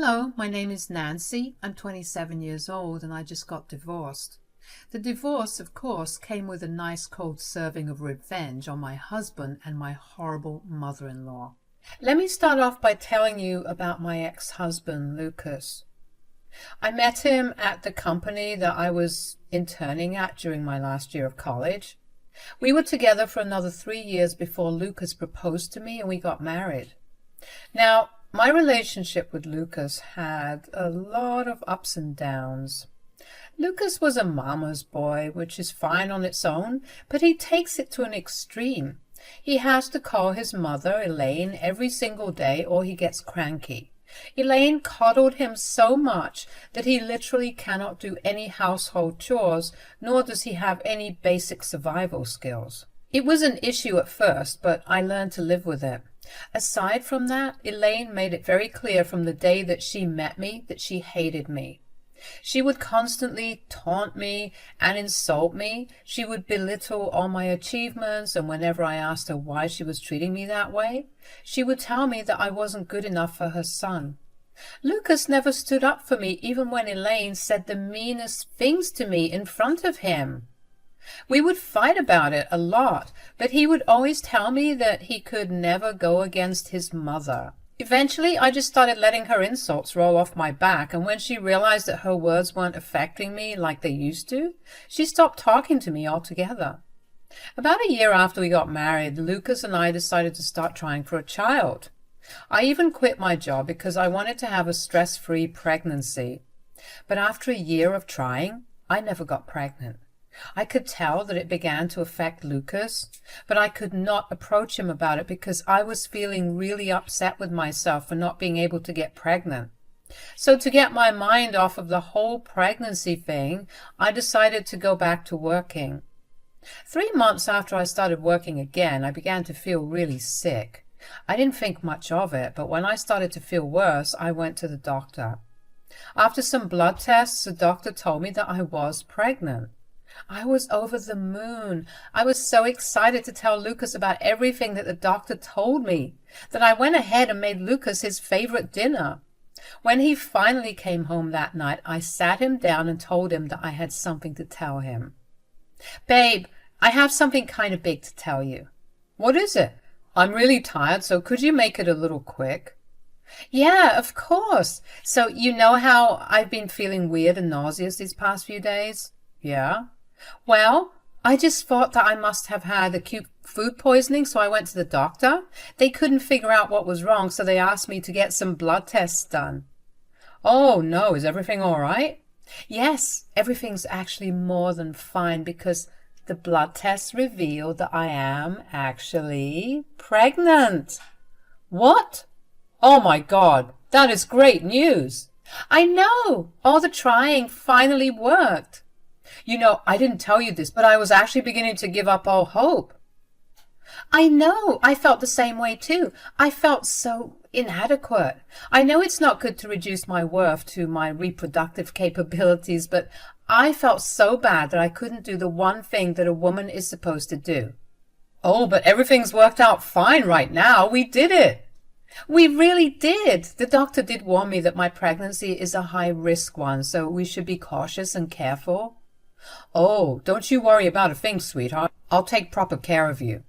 Hello, my name is Nancy. I'm 27 years old and I just got divorced. The divorce, of course, came with a nice cold serving of revenge on my husband and my horrible mother-in-law. Let me start off by telling you about my ex-husband, Lucas. I met him at the company that I was interning at during my last year of college. We were together for another 3 years before Lucas proposed to me and we got married. Now, my relationship with Lucas had a lot of ups and downs. Lucas was a mama's boy, which is fine on its own, but he takes it to an extreme. He has to call his mother, Elaine, every single day or he gets cranky. Elaine coddled him so much that he literally cannot do any household chores, nor does he have any basic survival skills. It was an issue at first, but I learned to live with it. Aside from that, Elaine made it very clear from the day that she met me that she hated me. She would constantly taunt me and insult me. She would belittle all my achievements, and whenever I asked her why she was treating me that way, she would tell me that I wasn't good enough for her son. Lucas never stood up for me, even when Elaine said the meanest things to me in front of him. We would fight about it a lot, but he would always tell me that he could never go against his mother. Eventually, I just started letting her insults roll off my back, and when she realized that her words weren't affecting me like they used to, she stopped talking to me altogether. About a year after we got married, Lucas and I decided to start trying for a child. I even quit my job because I wanted to have a stress-free pregnancy. But after a year of trying, I never got pregnant. I could tell that it began to affect Lucas, but I could not approach him about it because I was feeling really upset with myself for not being able to get pregnant. So to get my mind off of the whole pregnancy thing, I decided to go back to working. 3 months after I started working again, I began to feel really sick. I didn't think much of it, but when I started to feel worse, I went to the doctor. After some blood tests, the doctor told me that I was pregnant. I was over the moon. I was so excited to tell Lucas about everything that the doctor told me that I went ahead and made Lucas his favorite dinner. When he finally came home that night, I sat him down and told him that I had something to tell him. "Babe, I have something kind of big to tell you." "What is it?" "I'm really tired, so could you make it a little quick?" "Yeah, of course. So you know how I've been feeling weird and nauseous these past few days?" "Yeah." "Well, I just thought that I must have had acute food poisoning, so I went to the doctor. They couldn't figure out what was wrong, so they asked me to get some blood tests done." "Oh, no. Is everything all right?" "Yes, everything's actually more than fine because the blood tests revealed that I am actually pregnant." "What? Oh, my God. That is great news." "I know. All the trying finally worked." "You know, I didn't tell you this, but I was actually beginning to give up all hope." "I know. I felt the same way too. I felt so inadequate. I know it's not good to reduce my worth to my reproductive capabilities, but I felt so bad that I couldn't do the one thing that a woman is supposed to do." "Oh, but everything's worked out fine right now. We did it." "We really did. The doctor did warn me that my pregnancy is a high-risk one, so we should be cautious and careful." "Oh, don't you worry about a thing, sweetheart. I'll take proper care of you."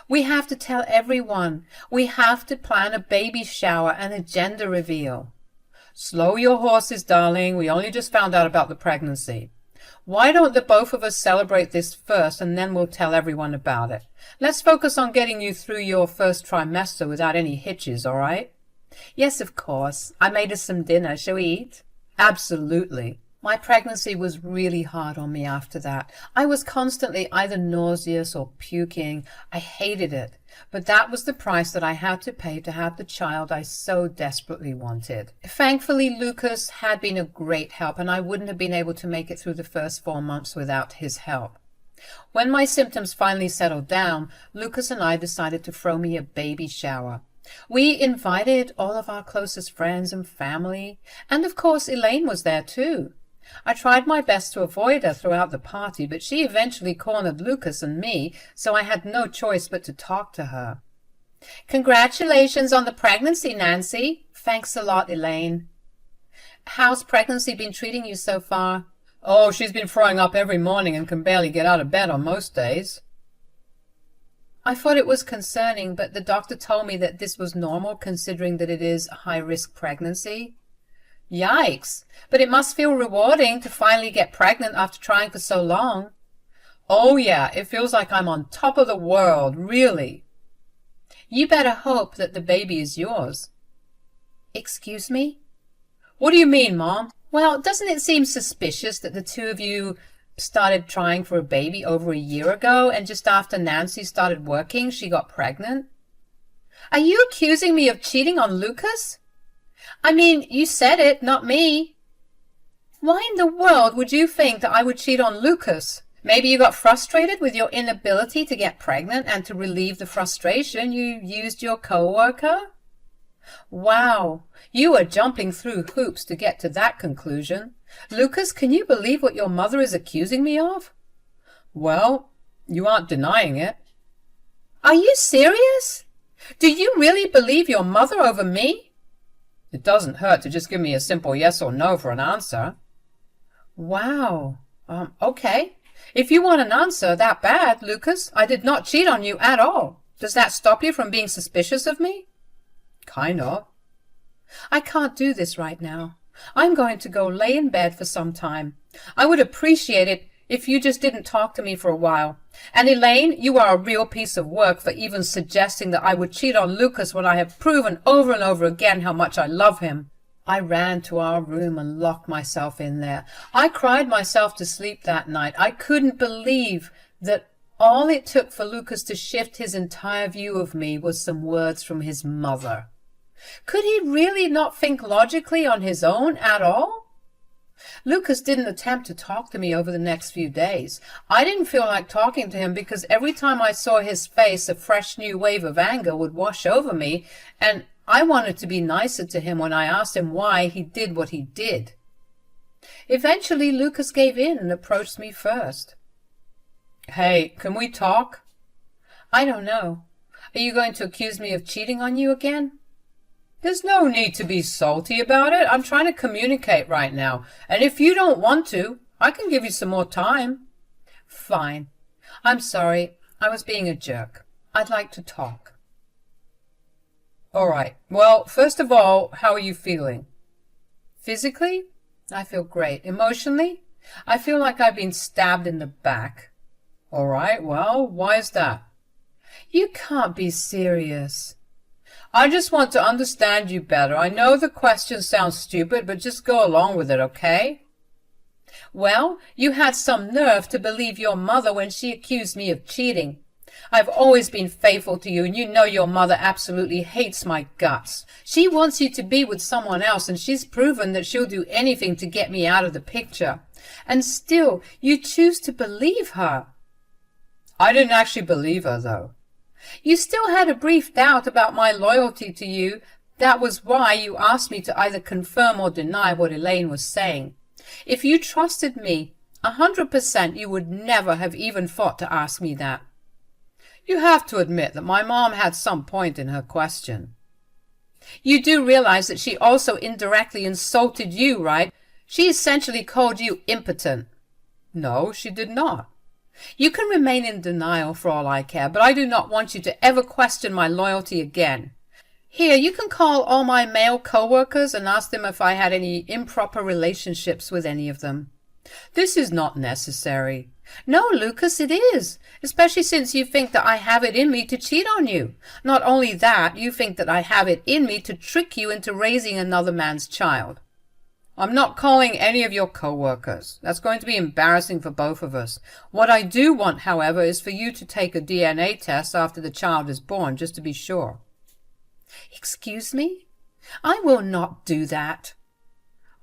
"We have to tell everyone. We have to plan a baby shower and a gender reveal." "Slow your horses, darling. We only just found out about the pregnancy. Why don't the both of us celebrate this first, and then we'll tell everyone about it? Let's focus on getting you through your first trimester without any hitches, all right?" "Yes, of course. I made us some dinner. Shall we eat?" "Absolutely." My pregnancy was really hard on me after that. I was constantly either nauseous or puking. I hated it. But that was the price that I had to pay to have the child I so desperately wanted. Thankfully, Lucas had been a great help, and I wouldn't have been able to make it through the first 4 months without his help. When my symptoms finally settled down, Lucas and I decided to throw me a baby shower. We invited all of our closest friends and family, and of course Elaine was there too. I tried my best to avoid her throughout the party, but she eventually cornered Lucas and me, so I had no choice but to talk to her. Congratulations on the pregnancy, Nancy. Thanks a lot, Elaine. How's pregnancy been treating you so far? Oh, she's been throwing up every morning and can barely get out of bed on most days. I thought it was concerning, but the doctor told me that this was normal considering that it is a high-risk pregnancy. Yikes! But it must feel rewarding to finally get pregnant after trying for so long. Oh yeah, it feels like I'm on top of the world, really. You better hope that the baby is yours. Excuse me? What do you mean, Mom? Well, doesn't it seem suspicious that the two of you started trying for a baby over a year ago, and just after Nancy started working, she got pregnant? Are you accusing me of cheating on Lucas? I mean, you said it, not me. Why in the world would you think that I would cheat on Lucas? Maybe you got frustrated with your inability to get pregnant, and to relieve the frustration, you used your coworker? Wow, you are jumping through hoops to get to that conclusion. Lucas, can you believe what your mother is accusing me of? Well, you aren't denying it. Are you serious? Do you really believe your mother over me? It doesn't hurt to just give me a simple yes or no for an answer. Wow. Okay. If you want an answer that bad, Lucas, I did not cheat on you at all. Does that stop you from being suspicious of me? Kind of. I can't do this right now. I'm going to go lay in bed for some time. I would appreciate it if you just didn't talk to me for a while. And Elaine, you are a real piece of work for even suggesting that I would cheat on Lucas when I have proven over and over again how much I love him. I ran to our room and locked myself in there. I cried myself to sleep that night. I couldn't believe that all it took for Lucas to shift his entire view of me was some words from his mother. Could he really not think logically on his own at all? Lucas didn't attempt to talk to me over the next few days. I didn't feel like talking to him because every time I saw his face, a fresh new wave of anger would wash over me, and I wanted to be nicer to him when I asked him why he did what he did. Eventually, Lucas gave in and approached me first. Hey, can we talk? I don't know. Are you going to accuse me of cheating on you again? There's no need to be salty about it. I'm trying to communicate right now. And if you don't want to, I can give you some more time. Fine. I'm sorry. I was being a jerk. I'd like to talk. All right. Well, first of all, how are you feeling? Physically? I feel great. Emotionally? I feel like I've been stabbed in the back. All right. Well, why is that? You can't be serious. I just want to understand you better. I know the question sounds stupid, but just go along with it, okay? Well, you had some nerve to believe your mother when she accused me of cheating. I've always been faithful to you, and you know your mother absolutely hates my guts. She wants you to be with someone else, and she's proven that she'll do anything to get me out of the picture. And still, you choose to believe her. I didn't actually believe her, though. You still had a brief doubt about my loyalty to you. That was why you asked me to either confirm or deny what Elaine was saying. If you trusted me 100%, you would never have even thought to ask me that. You have to admit that my mom had some point in her question. You do realize that she also indirectly insulted you, right? She essentially called you impotent. No, she did not. You can remain in denial for all I care, but I do not want you to ever question my loyalty again. Here, you can call all my male co-workers and ask them if I had any improper relationships with any of them. This is not necessary. No, Lucas, it is, especially since you think that I have it in me to cheat on you. Not only that, you think that I have it in me to trick you into raising another man's child. I'm not calling any of your co-workers. That's going to be embarrassing for both of us. What I do want, however, is for you to take a DNA test after the child is born, just to be sure. Excuse me? I will not do that.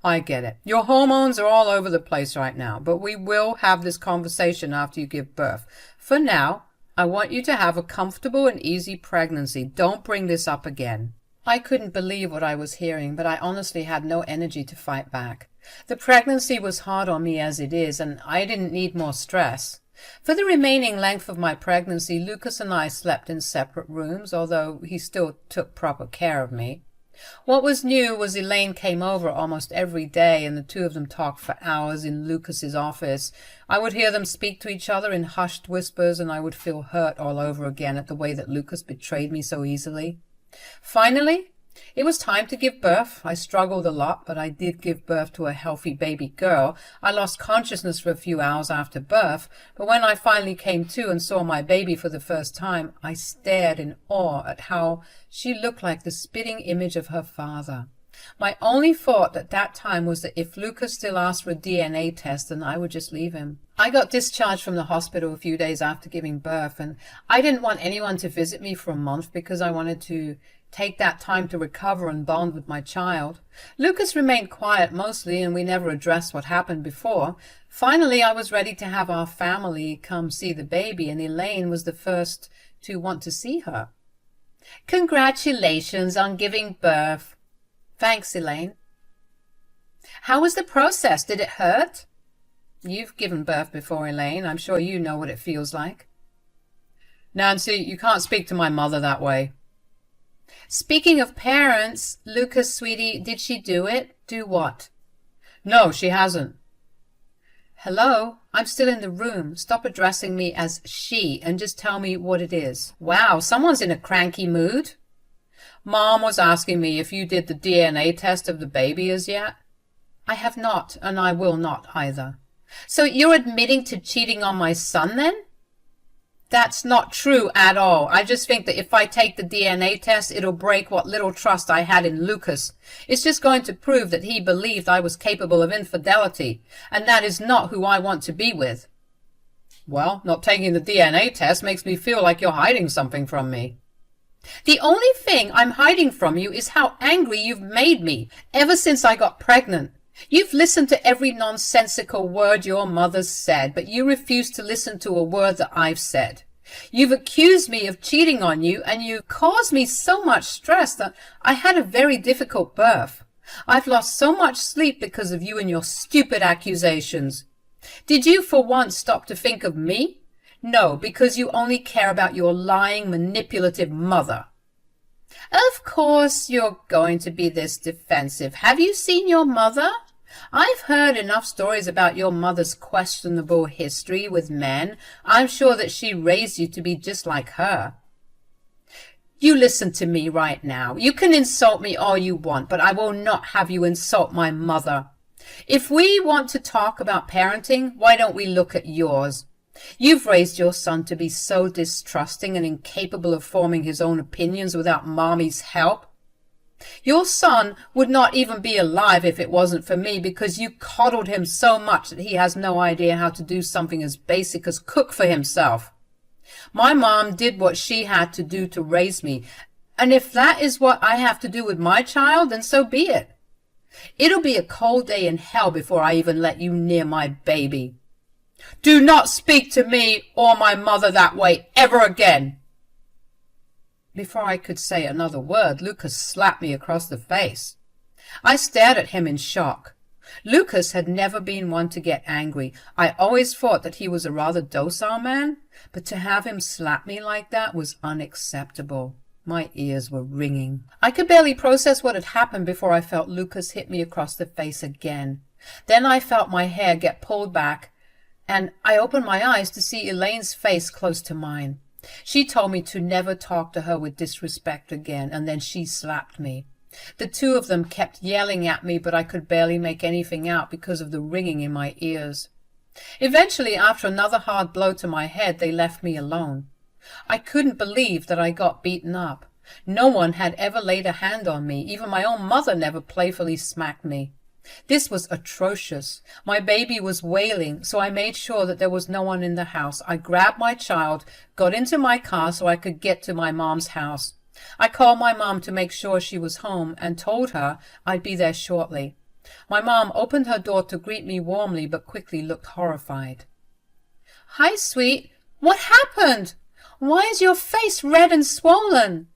I get it. Your hormones are all over the place right now, but we will have this conversation after you give birth. For now, I want you to have a comfortable and easy pregnancy. Don't bring this up again. I couldn't believe what I was hearing, but I honestly had no energy to fight back. The pregnancy was hard on me as it is, and I didn't need more stress. For the remaining length of my pregnancy, Lucas and I slept in separate rooms, although he still took proper care of me. What was new was Elaine came over almost every day, and the two of them talked for hours in Lucas's office. I would hear them speak to each other in hushed whispers, and I would feel hurt all over again at the way that Lucas betrayed me so easily. Finally, it was time to give birth. I struggled a lot, but I did give birth to a healthy baby girl. I lost consciousness for a few hours after birth, but when I finally came to and saw my baby for the first time, I stared in awe at how she looked like the spitting image of her father. My only thought at that time was that if Lucas still asked for a DNA test, then I would just leave him. I got discharged from the hospital a few days after giving birth, and I didn't want anyone to visit me for a month because I wanted to take that time to recover and bond with my child. Lucas remained quiet mostly, and we never addressed what happened before. Finally, I was ready to have our family come see the baby, and Elaine was the first to want to see her. "Congratulations on giving birth." "Thanks, Elaine." "How was the process? Did it hurt?" "You've given birth before, Elaine. I'm sure you know what it feels like." "Nancy, you can't speak to my mother that way." "Speaking of parents, Lucas, sweetie, did she do it?" "Do what?" "No, she hasn't." "Hello? I'm still in the room. Stop addressing me as she and just tell me what it is." "Wow, someone's in a cranky mood." "Mom was asking me if you did the DNA test of the baby as yet." "I have not, and I will not either." "So you're admitting to cheating on my son then?" "That's not true at all. I just think that if I take the DNA test, it'll break what little trust I had in Lucas. It's just going to prove that he believed I was capable of infidelity, and that is not who I want to be with." "Well, not taking the DNA test makes me feel like you're hiding something from me." "The only thing I'm hiding from you is how angry you've made me ever since I got pregnant. You've listened to every nonsensical word your mother's said, but you refuse to listen to a word that I've said. You've accused me of cheating on you, and you've caused me so much stress that I had a very difficult birth. I've lost so much sleep because of you and your stupid accusations. Did you for once stop to think of me? No, because you only care about your lying, manipulative mother." "Of course you're going to be this defensive. Have you seen your mother? I've heard enough stories about your mother's questionable history with men. I'm sure that she raised you to be just like her." "You listen to me right now. You can insult me all you want, but I will not have you insult my mother. If we want to talk about parenting, why don't we look at yours? You've raised your son to be so distrusting and incapable of forming his own opinions without Mommy's help. Your son would not even be alive if it wasn't for me, because you coddled him so much that he has no idea how to do something as basic as cook for himself. My mom did what she had to do to raise me, and if that is what I have to do with my child, then so be it. It'll be a cold day in hell before I even let you near my baby. Do not speak to me or my mother that way ever again." Before I could say another word, Lucas slapped me across the face. I stared at him in shock. Lucas had never been one to get angry. I always thought that he was a rather docile man, but to have him slap me like that was unacceptable. My ears were ringing. I could barely process what had happened before I felt Lucas hit me across the face again. Then I felt my hair get pulled back, and I opened my eyes to see Elaine's face close to mine. She told me to never talk to her with disrespect again, and then she slapped me. The two of them kept yelling at me, but I could barely make anything out because of the ringing in my ears. Eventually, after another hard blow to my head, they left me alone. I couldn't believe that I got beaten up. No one had ever laid a hand on me. Even my own mother never playfully smacked me. This was atrocious. My baby was wailing, so I made sure that there was no one in the house. I grabbed my child, got into my car so I could get to my mom's house. I called my mom to make sure she was home and told her I'd be there shortly. My mom opened her door to greet me warmly, but quickly looked horrified. "Hi, sweet. What happened? Why is your face red and swollen?"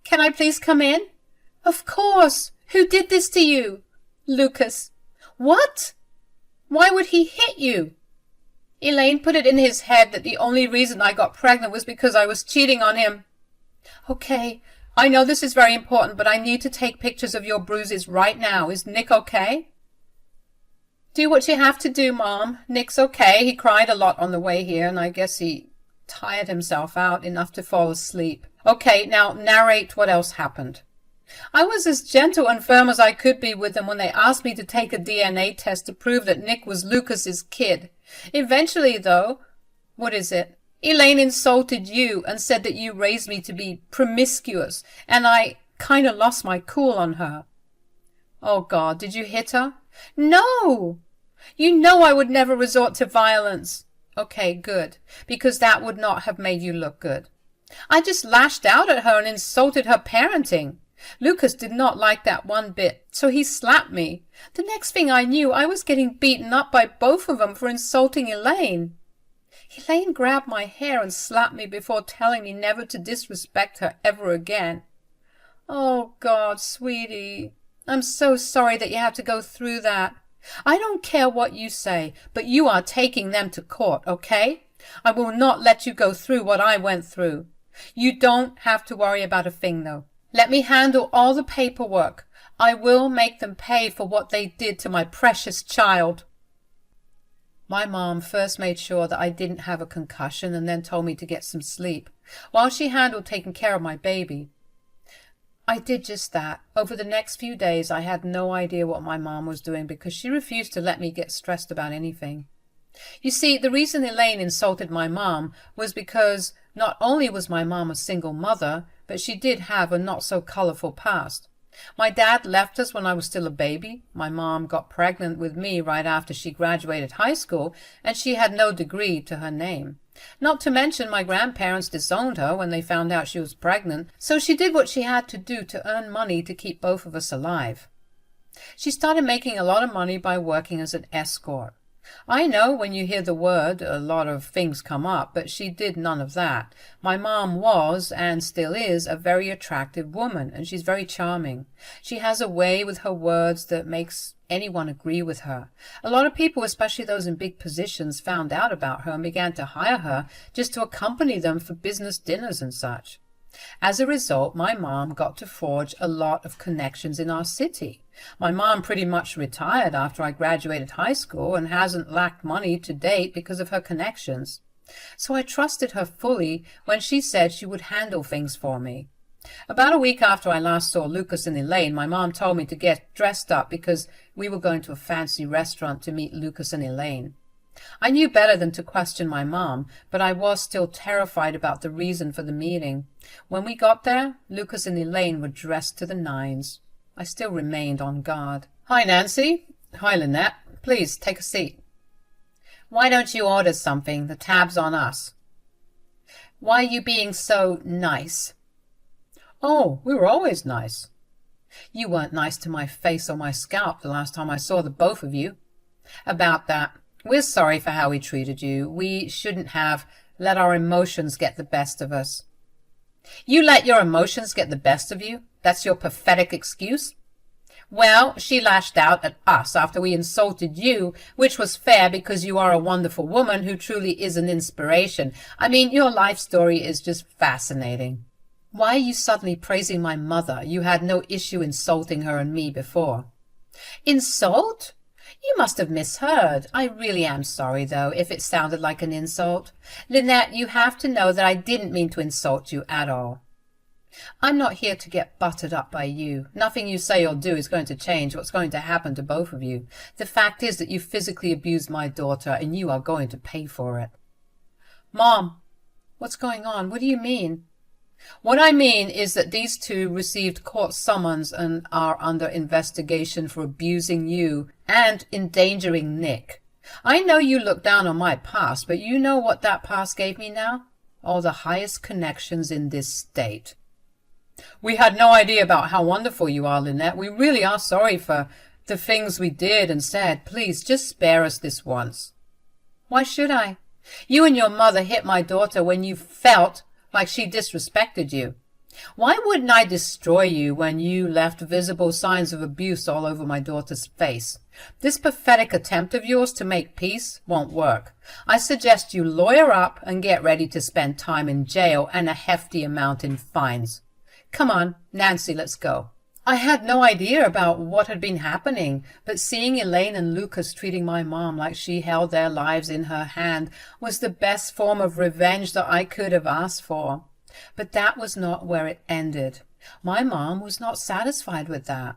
"Can I please come in?" "Of course. Who did this to you?" "Lucas." "What? Why would he hit you?" Elaine put it in his head that the only reason I got pregnant was because I was cheating on him. Okay, I know this is very important, but I need to take pictures of your bruises right now. Is Nick okay? Do what you have to do, Mom. Nick's okay. He cried a lot on the way here, and I guess he tired himself out enough to fall asleep. Okay, now narrate what else happened. I was as gentle and firm as I could be with them when they asked me to take a DNA test to prove that Nick was Lucas's kid. Eventually, though, what is it? Elaine insulted you and said that you raised me to be promiscuous, and I kind of lost my cool on her. Oh, God, did you hit her? No! You know I would never resort to violence. Okay, good, because that would not have made you look good. I just lashed out at her and insulted her parenting. Lucas did not like that one bit, so he slapped me. The next thing I knew, I was getting beaten up by both of them for insulting Elaine. Elaine grabbed my hair and slapped me before telling me never to disrespect her ever again. Oh, God, sweetie, I'm so sorry that you had to go through that. I don't care what you say, but you are taking them to court, okay? I will not let you go through what I went through. You don't have to worry about a thing, though. Let me handle all the paperwork. I will make them pay for what they did to my precious child. My mom first made sure that I didn't have a concussion and then told me to get some sleep, while she handled taking care of my baby. I did just that. Over the next few days, I had no idea what my mom was doing because she refused to let me get stressed about anything. You see, the reason Elaine insulted my mom was because not only was my mom a single mother, but she did have a not-so-colorful past. My dad left us when I was still a baby. My mom got pregnant with me right after she graduated high school, and she had no degree to her name. Not to mention my grandparents disowned her when they found out she was pregnant, so she did what she had to do to earn money to keep both of us alive. She started making a lot of money by working as an escort. I know when you hear the word, a lot of things come up, but she did none of that. My mom was, and still is, a very attractive woman, and she's very charming. She has a way with her words that makes anyone agree with her. A lot of people, especially those in big positions, found out about her and began to hire her just to accompany them for business dinners and such. As a result, my mom got to forge a lot of connections in our city. My mom pretty much retired after I graduated high school and hasn't lacked money to date because of her connections. So I trusted her fully when she said she would handle things for me. About a week after I last saw Lucas and Elaine, my mom told me to get dressed up because we were going to a fancy restaurant to meet Lucas and Elaine. I knew better than to question my mom, but I was still terrified about the reason for the meeting. When we got there, Lucas and Elaine were dressed to the nines. I still remained on guard. Hi, Nancy. Hi, Lynette. Please, take a seat. Why don't you order something? The tab's on us. Why are you being so nice? Oh, we were always nice. You weren't nice to my face or my scalp the last time I saw the both of you. About that, we're sorry for how we treated you. We shouldn't have let our emotions get the best of us. You let your emotions get the best of you? That's your pathetic excuse? Well, she lashed out at us after we insulted you, which was fair because you are a wonderful woman who truly is an inspiration. I mean, your life story is just fascinating. Why are you suddenly praising my mother? You had no issue insulting her and me before. Insult? You must have misheard. I really am sorry, though, if it sounded like an insult. Lynette, you have to know that I didn't mean to insult you at all. I'm not here to get buttered up by you. Nothing you say or do is going to change what's going to happen to both of you. The fact is that you physically abused my daughter, and you are going to pay for it. Mom, what's going on? What do you mean? What I mean is that these two received court summons and are under investigation for abusing you and endangering Nick. I know you look down on my past, but you know what that past gave me now? All the highest connections in this state. We had no idea about how wonderful you are, Lynette. We really are sorry for the things we did and said. Please, just spare us this once. Why should I? You and your mother hit my daughter when you felt like she disrespected you. Why wouldn't I destroy you when you left visible signs of abuse all over my daughter's face? This pathetic attempt of yours to make peace won't work. I suggest you lawyer up and get ready to spend time in jail and a hefty amount in fines. Come on, Nancy, let's go. I had no idea about what had been happening, but seeing Elaine and Lucas treating my mom like she held their lives in her hand was the best form of revenge that I could have asked for. But that was not where it ended. My mom was not satisfied with that.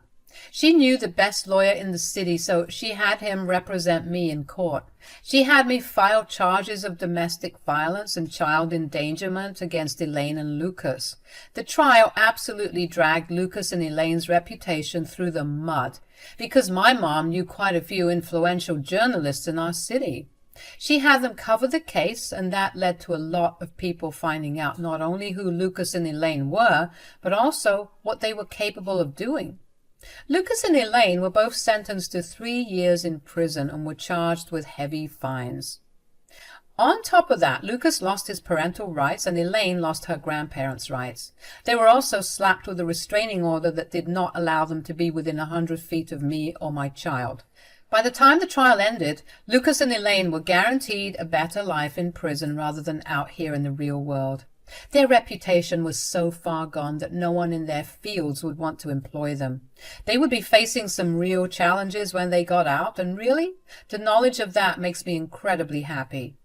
She knew the best lawyer in the city, so she had him represent me in court. She had me file charges of domestic violence and child endangerment against Elaine and Lucas. The trial absolutely dragged Lucas and Elaine's reputation through the mud, because my mom knew quite a few influential journalists in our city. She had them cover the case, and that led to a lot of people finding out not only who Lucas and Elaine were, but also what they were capable of doing. Lucas and Elaine were both sentenced to 3 years in prison and were charged with heavy fines. On top of that, Lucas lost his parental rights and Elaine lost her grandparents' rights. They were also slapped with a restraining order that did not allow them to be within 100 feet of me or my child. By the time the trial ended, Lucas and Elaine were guaranteed a better life in prison rather than out here in the real world. Their reputation was so far gone that no one in their fields would want to employ them. They would be facing some real challenges when they got out, and really, the knowledge of that makes me incredibly happy.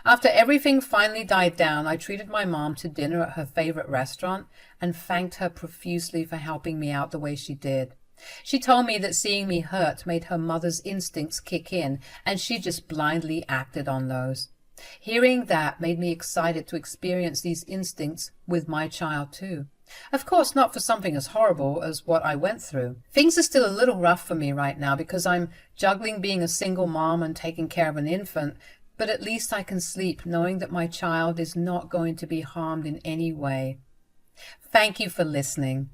After everything finally died down, I treated my mom to dinner at her favorite restaurant and thanked her profusely for helping me out the way she did. She told me that seeing me hurt made her mother's instincts kick in, and she just blindly acted on those. Hearing that made me excited to experience these instincts with my child too. Of course, not for something as horrible as what I went through. Things are still a little rough for me right now because I'm juggling being a single mom and taking care of an infant, but at least I can sleep knowing that my child is not going to be harmed in any way. Thank you for listening.